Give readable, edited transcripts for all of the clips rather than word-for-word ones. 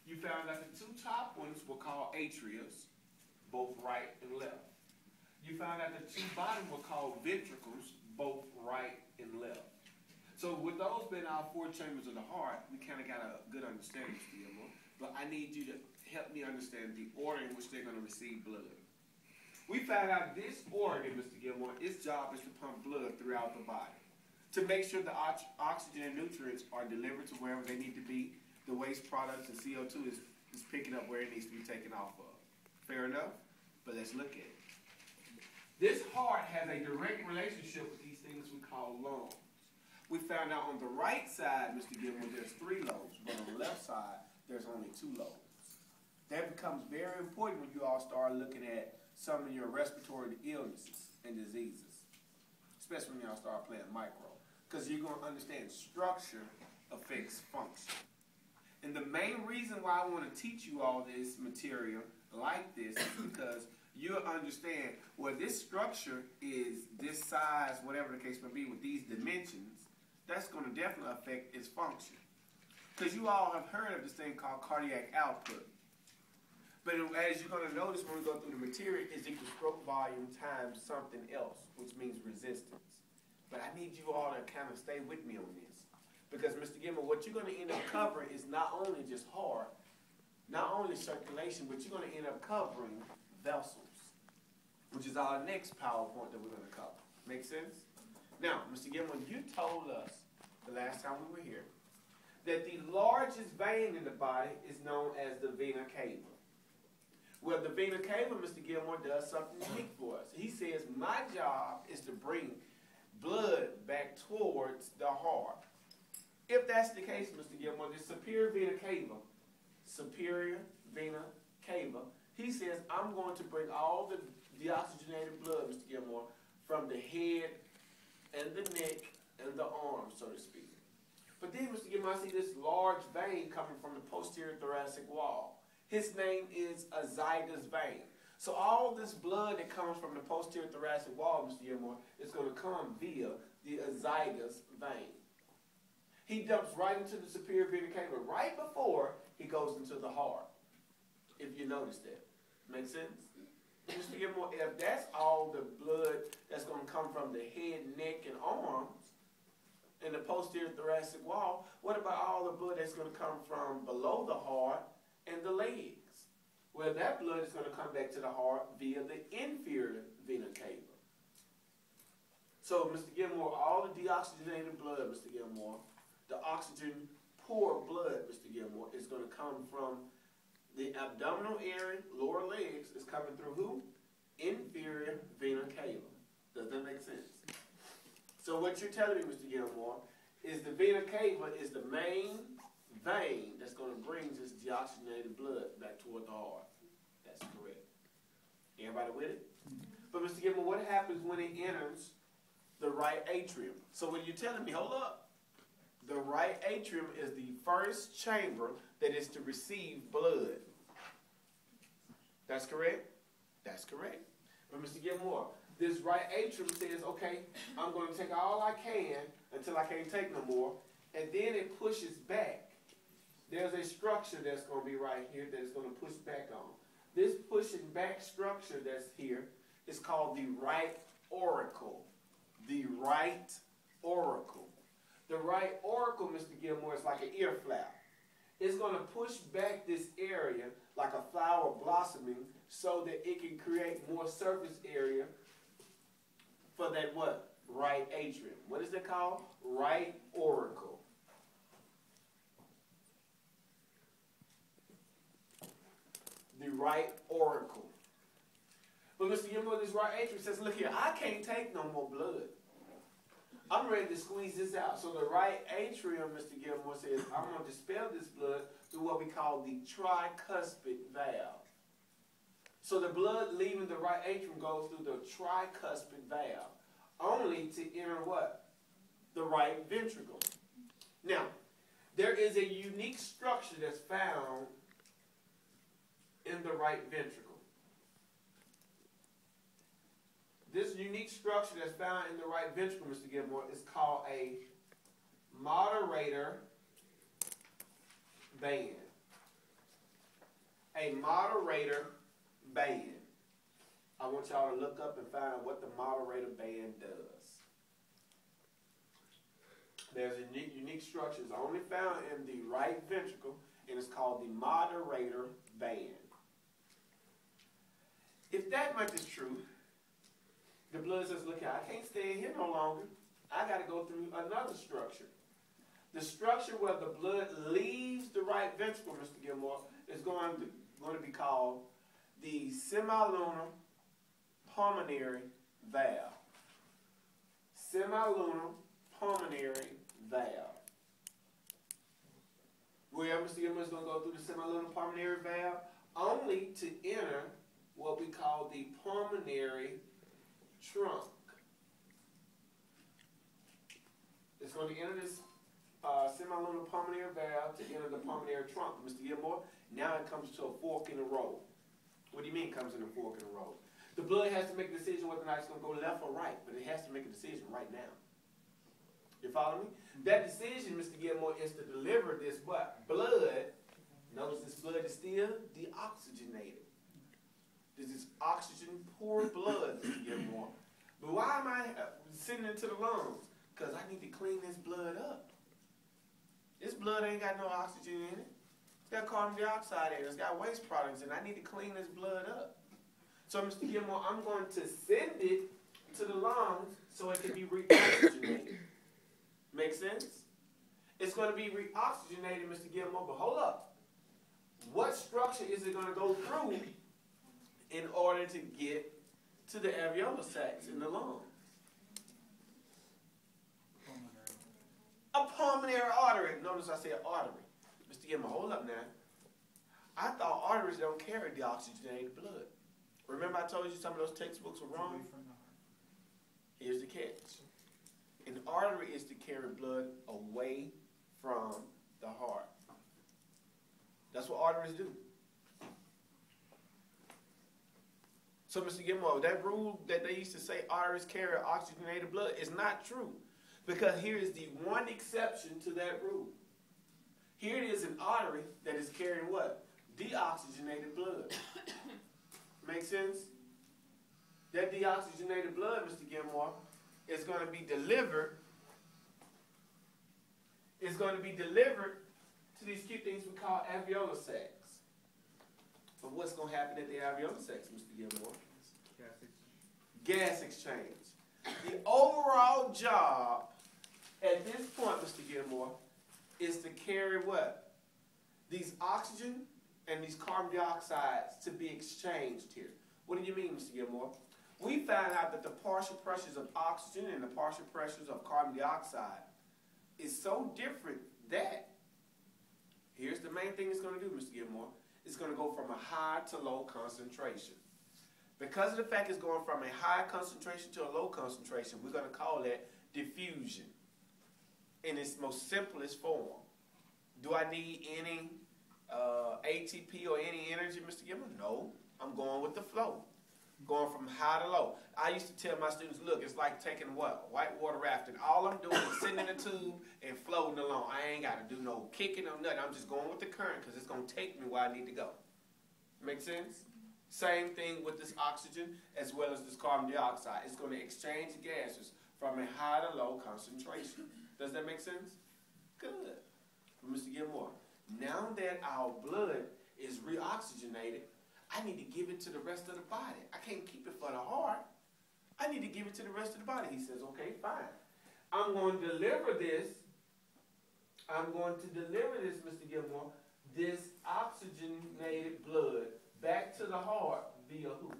You found out the two top ones were called atrias, both right and left. You found out the two bottom were called ventricles, both right and left. So with those being our four chambers of the heart, we kind of got a good understanding, Mr. Gilmore. But I need you to help me understand the order in which they're going to receive blood. We found out this organ, Mr. Gilmore, its job is to pump blood throughout the body to make sure the oxygen and nutrients are delivered to wherever they need to be. The waste products and CO2 is picking up where it needs to be taken off of. Fair enough? But let's look at it. This heart has a direct relationship with these things we call lungs. We found out on the right side, Mr. Gilmore, there's 3 lobes, but on the left side, there's only 2 lobes. That becomes very important when you all start looking at some of your respiratory illnesses and diseases, especially when y'all start playing micro, because you're going to understand structure affects function. And the main reason why I want to teach you all this material like this is because you'll understand, well, this structure is this size, whatever the case may be, with these dimensions, that's going to definitely affect its function. Because you all have heard of this thing called cardiac output. But as you're going to notice when we go through the material, is equal to stroke volume times something else, which means resistance. But I need you all to kind of stay with me on this. Because, Mr. Gilmore, what you're going to end up covering is not only just heart, not only circulation, but you're going to end up covering vessels, which is our next PowerPoint that we're going to cover. Make sense? Now, Mr. Gilmore, you told us the last time we were here that the largest vein in the body is known as the vena cava. Well, the vena cava, Mr. Gilmore, does something unique for us. He says, my job is to bring blood back towards the heart. If that's the case, Mr. Gilmore, the superior vena cava, he says, I'm going to bring all the deoxygenated blood, Mr. Gilmore, from the head and the neck and the arm, so to speak. But then, Mr. Gilmore, I see this large vein coming from the posterior thoracic wall. His name is a zygous vein. So all this blood that comes from the posterior thoracic wall, Mr. Gilmore, is going to come via the azygous vein. He dumps right into the superior vena cava right before he goes into the heart, if you notice that. Make sense? Mr. Gilmore, if that's all the blood that's going to come from the head, neck, and arms and the posterior thoracic wall, what about all the blood that's going to come from below the heart and the legs? Well, that blood is going to come back to the heart via the inferior vena cava. So, Mr. Gilmore, all the deoxygenated blood, Mr. Gilmore, the oxygen-poor blood, Mr. Gilmore, is going to come from the abdominal area, lower legs, is coming through who? Inferior vena cava. Does that make sense? So what you're telling me, Mr. Gilmore, is the vena cava is the main vein that's going to bring this deoxygenated blood back toward the heart. That's correct. Everybody with it? But Mr. Gilmore, what happens when it enters the right atrium? So when you're telling me, hold up, the right atrium is the first chamber that is to receive blood. That's correct? That's correct. But Mr. Gilmore, this right atrium says, okay, I'm going to take all I can until I can't take no more, and then it pushes back. There's a structure that's going to be right here that is going to push back on. This pushing back structure that's here is called the right auricle. The right auricle. The right auricle, Mr. Gilmore, is like an ear flap. It's going to push back this area like a flower blossoming so that it can create more surface area for that what? Right atrium. What is that called? Right auricle. The right auricle. But Mr. Gilmore, this right atrium says, look here, I can't take no more blood. I'm ready to squeeze this out. So the right atrium, Mr. Gilmore says, I'm going to dispel this blood through what we call the tricuspid valve. So the blood leaving the right atrium goes through the tricuspid valve, only to enter what? The right ventricle. Now, there is a unique structure that's found in the right ventricle. This unique structure that's found in the right ventricle, Mr. Gilmore, is called a moderator band. a moderator band. I want y'all to look up and find out what the moderator band does. There's a unique structure. It's only found in the right ventricle, and it's called the moderator band. If that much is true, the blood says, look, I can't stay in here no longer. I got to go through another structure. The structure where the blood leaves the right ventricle, Mr. Gilmore, is going to be called the semilunar pulmonary valve. Semilunar pulmonary valve. Where Mr. Gilmore is going to go through the semilunar pulmonary valve only to enter what we call the pulmonary trunk. It's going to enter this semilunar pulmonary valve to enter the pulmonary trunk. Mr. Gilmore, now it comes to a fork in the road. What do you mean it comes in a fork in the road? The blood has to make a decision whether or not it's going to go left or right, but it has to make a decision right now. You follow me? That decision, Mr. Gilmore, is to deliver this what? Blood. Notice this blood is still deoxygenated. This is oxygen-poor blood, Mr. Gilmore. But why am I sending it to the lungs? Because I need to clean this blood up. This blood ain't got no oxygen in it. It's got carbon dioxide in it. It's got waste products in it. I need to clean this blood up. So, Mr. Gilmore, I'm going to send it to the lungs so it can be reoxygenated. Make sense? It's going to be reoxygenated, Mr. Gilmore, but hold up. What structure is it going to go through in order to get to the alveolar sacs in the lungs? A pulmonary artery. Notice I said artery. Mr. Gilmore, hold up now. I thought arteries don't carry deoxygenated blood. Remember I told you some of those textbooks were wrong? Here's the catch. An artery is to carry blood away from the heart. That's what arteries do. So, Mr. Gilmore, that rule that they used to say arteries carry oxygenated blood is not true. Because here is the one exception to that rule. Here it is an artery that is carrying what? Deoxygenated blood. Make sense? That deoxygenated blood, Mr. Gilmore, is going to be delivered. It's going to be delivered to these cute things we call alveolar sacs. But what's going to happen at the alveolar sacs, Mr. Gilmore? Gas exchange. The overall job at this point, Mr. Gilmore, is to carry what? These oxygen and these carbon dioxides to be exchanged here. What do you mean, Mr. Gilmore? We found out that the partial pressures of oxygen and the partial pressures of carbon dioxide is so different that, here's the main thing it's going to do, Mr. Gilmore. It's going to go from a high to low concentration. Because of the fact it's going from a high concentration to a low concentration, we're going to call that diffusion in its most simplest form. Do I need any ATP or any energy, Mr. Gilmore? No. I'm going with the flow. Going from high to low. I used to tell my students, look, it's like taking what? Whitewater rafting. All I'm doing is sitting in a tube and floating along. I ain't got to do no kicking or nothing. I'm just going with the current because it's going to take me where I need to go. Make sense? Same thing with this oxygen as well as this carbon dioxide. It's going to exchange gases from a high to low concentration. Does that make sense? Good. Mr. Gilmore, now that our blood is reoxygenated, I need to give it to the rest of the body. I can't keep it for the heart. I need to give it to the rest of the body. He says, okay, fine. I'm going to deliver this. Mr. Gilmore, this oxygenated blood back to the heart via who?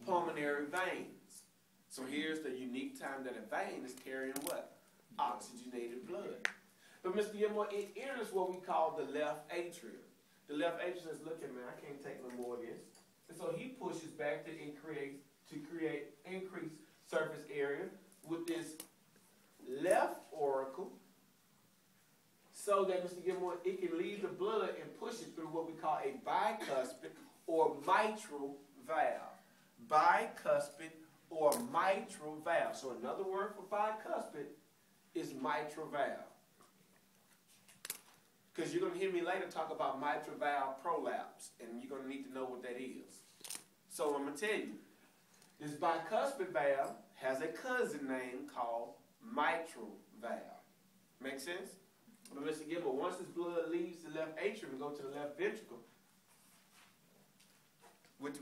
Pulmonary veins. So here's the unique time that a vein is carrying what? Oxygenated blood. But Mr. Gilmore, it enters what we call the left atrium. The left atrium says, look at me, I can't take no more of this. And so he pushes back to create increased surface area with this left auricle so that, Mr. Gilmore, it can leave the blood and push it through what we call a bicuspid or mitral valve. Bicuspid or mitral valve. So another word for bicuspid is mitral valve. Because you're going to hear me later talk about mitral valve prolapse, and you're going to need to know what that is. So I'm going to tell you, this bicuspid valve has a cousin name called mitral valve. Make sense? But Mr. Gilmore, once this blood leaves the left atrium and go to the left ventricle, what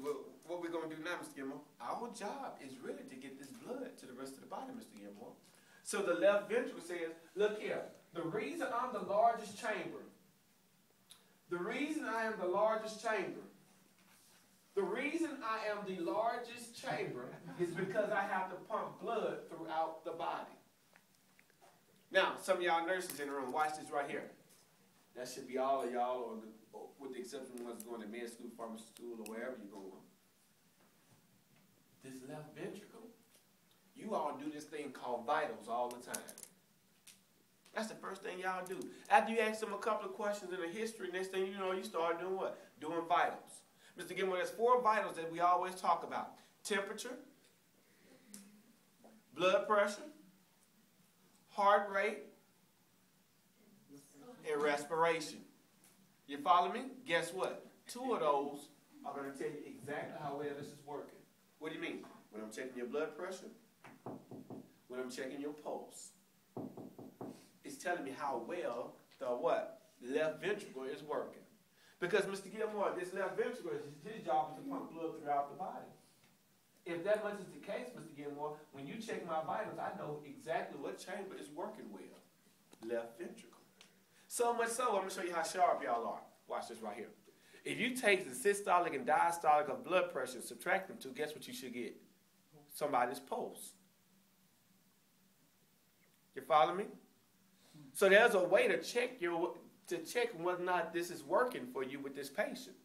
we're going to do now, Mr. Gilmore, our job is really to get this blood to the rest of the body, Mr. Gilmore. So the left ventricle says, look here, the reason I'm the largest chamber, the reason I am the largest chamber, the reason I am the largest chamber is because I have to pump blood throughout the body. Now, some of y'all nurses in the room, watch this right here. That should be all of y'all, or with the exception of ones going to med school, pharmacy school, or wherever you're going. This left ventricle, you all do this thing called vitals all the time. That's the first thing y'all do. After you ask them a couple of questions in the history, next thing you know, you start doing what? Doing vitals. Mr. Gilmore, there's 4 vitals that we always talk about. Temperature, blood pressure, heart rate, and respiration. You follow me? Guess what? 2 of those are going to tell you exactly how well this is working. What do you mean? When I'm checking your blood pressure, when I'm checking your pulse, it's telling me how well the what? Left ventricle is working. Because, Mr. Gilmore, this left ventricle, his job is to pump blood throughout the body. If that much is the case, Mr. Gilmore, when you check my vitals, I know exactly what chamber is working well. Left ventricle. So much so, I'm going to show you how sharp y'all are. Watch this right here. If you take the systolic and diastolic of blood pressure and subtract them two, guess what you should get? Somebody's pulse. You follow me? So there's a way to check whether or not this is working for you with this patient.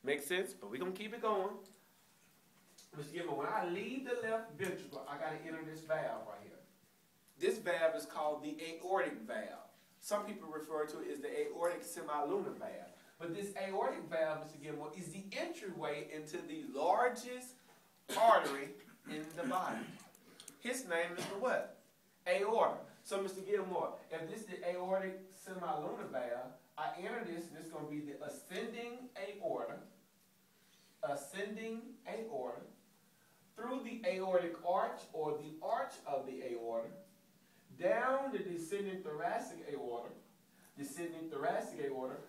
Make sense? But we're going to keep it going. Mr. Gilmore, when I leave the left ventricle, I got to enter this valve right here. This valve is called the aortic valve. Some people refer to it as the aortic semilunar valve. But this aortic valve, Mr. Gilmore, is the entryway into the largest artery in the body. His name is the what? Aorta. So, Mr. Gilmore, if this is the aortic semilunar valve, I enter this, and it's going to be the ascending aorta, through the aortic arch, or the arch of the aorta, down the descending thoracic aorta,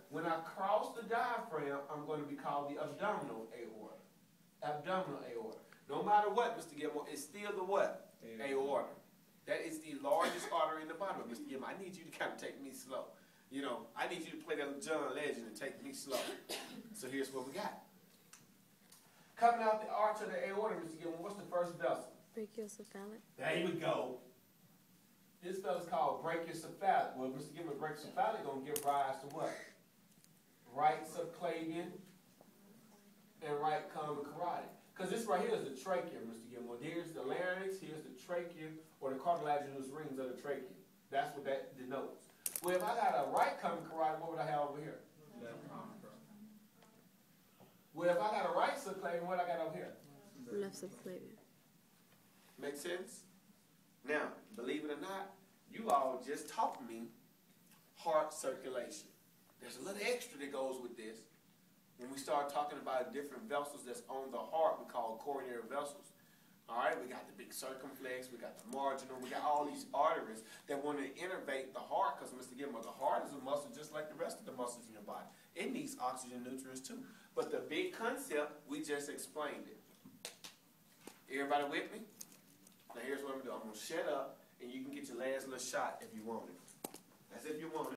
when I cross the diaphragm, I'm going to be called the abdominal aorta. No matter what, Mr. Gilmore, it's still the what? Aorta. That is the largest artery in the body. Mr. Gilmore, I need you to kind of take me slow. You know, I need you to play that John Legend and take me slow. So here's what we got. Coming out the arch of the aorta, Mr. Gilmore, what's the first vessel? Brachiocephalic. There we go. This fella's called brachiocephalic. Well, Mr. Gilmore, brachiocephalic going to give rise to what? Right subclavian and right common carotid. Because this right here is the trachea, Mr. Gilmore. Here's the larynx, here's the trachea, or the cartilaginous rings of the trachea. That's what that denotes. Well, if I got a right common carotid, what would I have over here? Left common carotid. Well, if I got a right subclavian, what I got over here? Left subclavian. Make sense? Now, believe it or not, you all just taught me heart circulation. There's a little extra that goes with this. When we start talking about different vessels that's on the heart, we call coronary vessels. All right, we got the big circumflex, we got the marginal, we got all these arteries that want to innervate the heart, because, Mr. Gilmore, the heart is a muscle just like the rest of the muscles in your body. It needs oxygen nutrients too. But the big concept, we just explained it. Everybody with me? Now here's what I'm going to do. I'm going to shut up, and you can get your last little shot if you want it. That's if you want it.